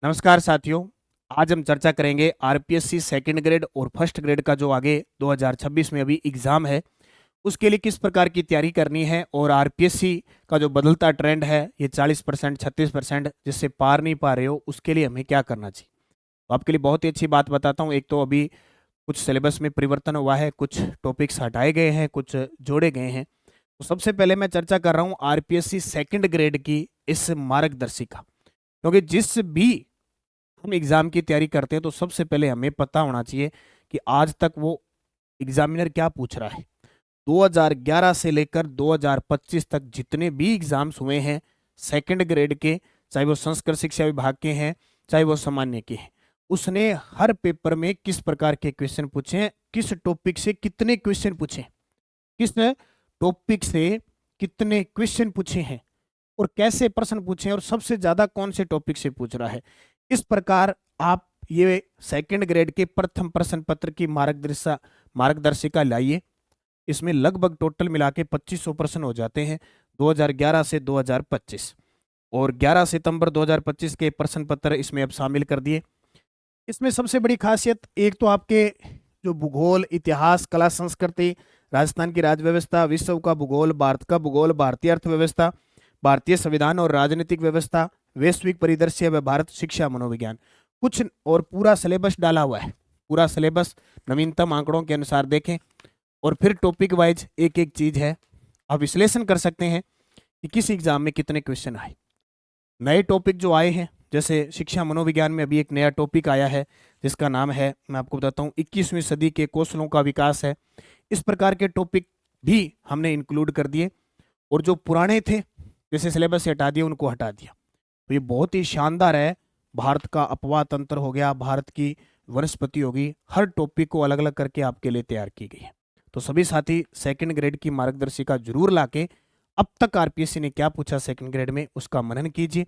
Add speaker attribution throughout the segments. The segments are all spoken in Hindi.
Speaker 1: नमस्कार साथियों। आज हम चर्चा करेंगे आरपीएससी सेकंड ग्रेड और फर्स्ट ग्रेड का जो आगे 2026 में अभी एग्जाम है उसके लिए किस प्रकार की तैयारी करनी है और आरपीएससी का जो बदलता ट्रेंड है ये 40% 36% जिससे पार नहीं पा रहे हो उसके लिए हमें क्या करना चाहिए। तो आपके लिए बहुत ही अच्छी बात बताता हूँ। एक तो अभी कुछ सिलेबस में परिवर्तन हुआ है, कुछ टॉपिक्स हटाए गए हैं, कुछ जोड़े गए हैं। तो सबसे पहले मैं चर्चा कर रहा हूँ आरपीएससी सेकंड ग्रेड की इस मार्गदर्शिका, क्योंकि जिस भी हम एग्जाम की तैयारी करते हैं तो सबसे पहले हमें पता होना चाहिए कि आज तक वो एग्जामिनर क्या पूछ रहा है। 2011 से लेकर 2025 तक जितने भी एग्जाम्स हुए हैं सेकंड ग्रेड के, चाहे वो संस्कृत शिक्षा विभाग के हैं चाहे वो सामान्य के हैं, उसने हर पेपर में किस प्रकार के क्वेश्चन पूछे हैं, किस टॉपिक से कितने क्वेश्चन पूछे, किस टॉपिक से कितने क्वेश्चन पूछे हैं और कैसे प्रश्न पूछे हैं और सबसे ज्यादा कौन से टॉपिक से पूछ रहा है। इस प्रकार आप ये सेकंड ग्रेड के प्रथम प्रश्न पत्र की मार्गदर्शिका लाइए। इसमें लगभग टोटल मिला के 2500 प्रश्न हो जाते हैं 2011 से 2025, और 11 सितंबर 2025 के प्रश्न पत्र इसमें अब शामिल कर दिए। इसमें सबसे बड़ी खासियत एक तो आपके जो भूगोल, इतिहास, कला, संस्कृति, राजस्थान की राज्य व्यवस्था, विश्व का भूगोल, भारत का भूगोल, भारतीय अर्थव्यवस्था, भारतीय संविधान और राजनीतिक व्यवस्था, वैश्विक परिदृश्य व भारत शिक्षा मनोविज्ञान, कुछ और पूरा सिलेबस डाला हुआ है। पूरा सिलेबस नवीनतम आंकड़ों के अनुसार देखें और फिर टॉपिक वाइज एक एक चीज है, आप विश्लेषण कर सकते हैं कि किस एग्जाम में कितने क्वेश्चन आए। नए टॉपिक जो आए हैं, जैसे शिक्षा मनोविज्ञान में अभी एक नया टॉपिक आया है जिसका नाम है, मैं आपको बताता हूँ, 21वीं सदी के कौशलों का विकास है। इस प्रकार के टॉपिक भी हमने इंक्लूड कर दिए और जो पुराने थे जैसे सिलेबस से हटा दिए उनको हटा दिया। तो ये बहुत ही शानदार है। भारत का अपवाद तंत्र हो गया, भारत की वनस्पति होगी, हर टॉपिक को अलग अलग करके आपके लिए तैयार की गई है। तो सभी साथी सेकंड ग्रेड की मार्गदर्शिका जरूर लाके अब तक आरपीएससी ने क्या पूछा सेकंड ग्रेड में उसका मनन कीजिए।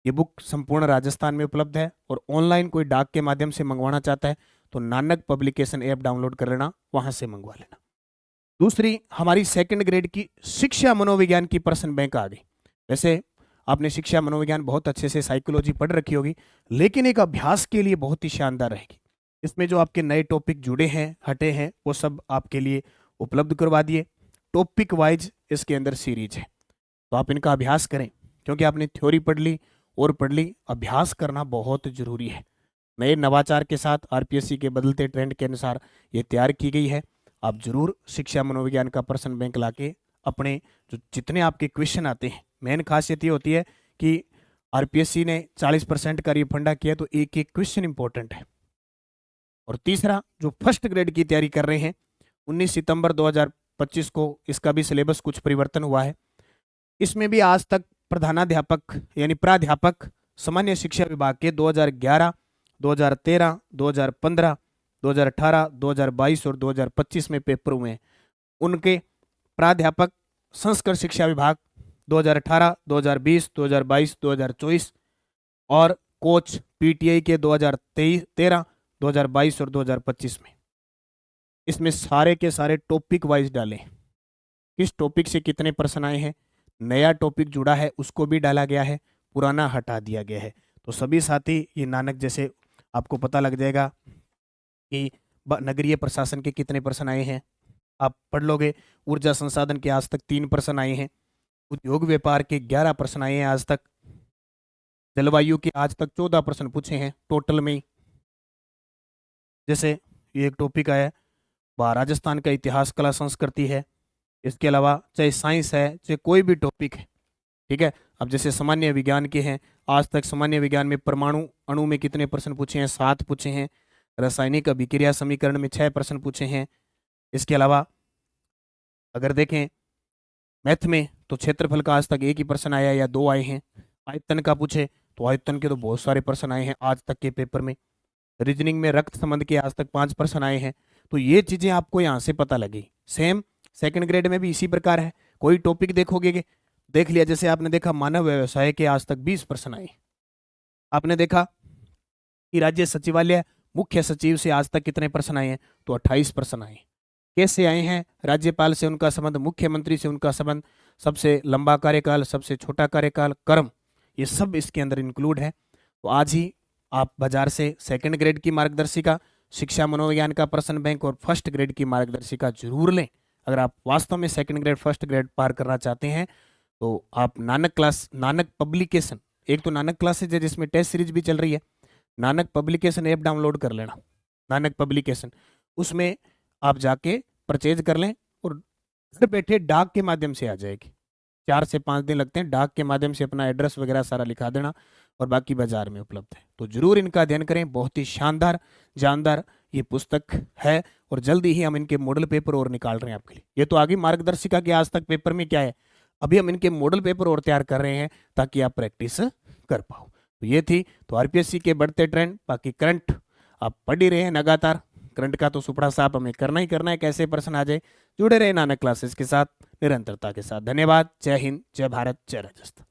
Speaker 1: ये बुक संपूर्ण राजस्थान में उपलब्ध है और ऑनलाइन कोई डाक के माध्यम से मंगवाना चाहता है तो नानक पब्लिकेशन ऐप डाउनलोड कर लेना, वहां से मंगवा लेना। दूसरी, हमारी सेकंड ग्रेड की शिक्षा मनोविज्ञान की प्रश्न बैंक आ गई। वैसे आपने शिक्षा मनोविज्ञान बहुत अच्छे से साइकोलॉजी पढ़ रखी होगी, लेकिन एक अभ्यास के लिए बहुत ही शानदार रहेगी। इसमें जो आपके नए टॉपिक जुड़े हैं, हटे हैं, वो सब आपके लिए उपलब्ध करवा दिए। टॉपिक वाइज इसके अंदर सीरीज है, तो आप इनका अभ्यास करें, क्योंकि आपने थ्योरी पढ़ ली और पढ़ ली, अभ्यास करना बहुत जरूरी है। नए नवाचार के साथ आरपीएससी के बदलते ट्रेंड के अनुसार ये तैयार की गई है। आप जरूर शिक्षा मनोविज्ञान का प्रश्न बैंक लाके अपने जो जितने आपके क्वेश्चन आते हैं, मेन खासियत ये होती है कि आरपीएससी ने 40% का रिफंडा किया तो एक एक क्वेश्चन इंपॉर्टेंट है। और तीसरा, जो फर्स्ट ग्रेड की तैयारी कर रहे हैं, 19 सितंबर 2025 को इसका भी सिलेबस कुछ परिवर्तन हुआ है। इसमें भी आज तक प्रधानाध्यापक यानी प्राध्यापक सामान्य शिक्षा विभाग के 2011, 2013, 2015, 2018, 2022 और 2025 में पेपर हुए हैं। उनके प्राध्यापक संस्कृत शिक्षा विभाग 2018, 2020, 2022, 2024 और कोच पीटीआई के 2013, 2022 और 2025 में। इसमें सारे के सारे टॉपिक वाइज डाले, किस टॉपिक से कितने प्रश्न आए हैं, नया टॉपिक जुड़ा है उसको भी डाला गया है, पुराना हटा दिया गया है। तो सभी साथी ये नानक जैसे आपको पता लग जाएगा कि नगरीय प्रशासन के कितने प्रश्न आए हैं, आप पढ़ लोगे। ऊर्जा संसाधन के आज तक 3 प्रश्न आए हैं, उद्योग व्यापार के 11 प्रश्न आए हैं आज तक, जलवायु के आज तक 14 प्रश्न पूछे हैं टोटल में। जैसे ये एक टॉपिक आया है, राजस्थान का इतिहास, कला, संस्कृति है। इसके अलावा चाहे साइंस है, चाहे कोई भी टॉपिक है, ठीक है। अब जैसे सामान्य विज्ञान के हैं, आज तक सामान्य विज्ञान में परमाणु अणु में कितने प्रश्न पूछे हैं, 7 पूछे हैं। रासायनिक अभिक्रिया समीकरण में 6 प्रश्न पूछे हैं। इसके अलावा अगर देखें मैथ में तो क्षेत्रफल का आज तक 1 ही प्रश्न आया या 2 आए हैं। आयतन का पूछे तो आयतन के तो बहुत सारे प्रश्न आए हैं आज तक के पेपर में। रीजनिंग में रक्त संबंध के आज तक 5 प्रश्न आए हैं। तो ये चीजें आपको यहाँ से पता लगी। सेम सेकंड ग्रेड में भी इसी प्रकार है, कोई टॉपिक देखोगे, देख लिया, जैसे आपने देखा मानव व्यवसाय के आज तक 20 प्रश्न आए। आपने देखा कि राज्य सचिवालय मुख्य सचिव से आज तक कितने प्रश्न आए हैं, तो 28 प्रश्न आए। कैसे आए हैं, राज्यपाल से उनका संबंध, मुख्यमंत्री से उनका संबंध, सबसे लंबा कार्यकाल, सबसे छोटा कार्यकाल, कर्म, ये सब इसके अंदर इंक्लूड है। तो आज ही आप बाजार से सेकंड ग्रेड की मार्गदर्शिका, शिक्षा मनोविज्ञान का प्रश्न बैंक और फर्स्ट ग्रेड की मार्गदर्शिका जरूर लें। अगर आप वास्तव में सेकंड ग्रेड फर्स्ट ग्रेड पार करना चाहते हैं तो आप नानक पब्लिकेशन, एक तो नानक क्लासेज है जिसमें टेस्ट सीरीज भी चल रही है, नानक पब्लिकेशन ऐप डाउनलोड कर लेना, नानक पब्लिकेशन, उसमें आप जाके परचेज कर लें और घर बैठे डाक के माध्यम से आ जाएगी। 4 से 5 दिन लगते हैं, डाक के माध्यम से अपना एड्रेस वगैरह सारा लिखा देना और बाकी बाजार में उपलब्ध है। तो जरूर इनका अध्ययन करें, बहुत ही शानदार जानदार ये पुस्तक है और जल्दी ही हम इनके मॉडल पेपर और निकाल रहे हैं आपके लिए। ये तो आगे मार्गदर्शिका के आज तक पेपर में क्या है, अभी हम इनके मॉडल पेपर और तैयार कर रहे हैं ताकि आप प्रैक्टिस कर पाओ। तो ये थी तो आरपीएससी के बढ़ते ट्रेंड। बाकी करंट आप पढ़ ही रहे हैं लगातार, करंट का तो सुपड़ा साफ हमें करना ही करना है, कैसे प्रश्न आ जाए। जुड़े रहे नानक क्लासेस के साथ निरंतरता के साथ। धन्यवाद। जय हिंद, जय भारत, जय राजस्थान।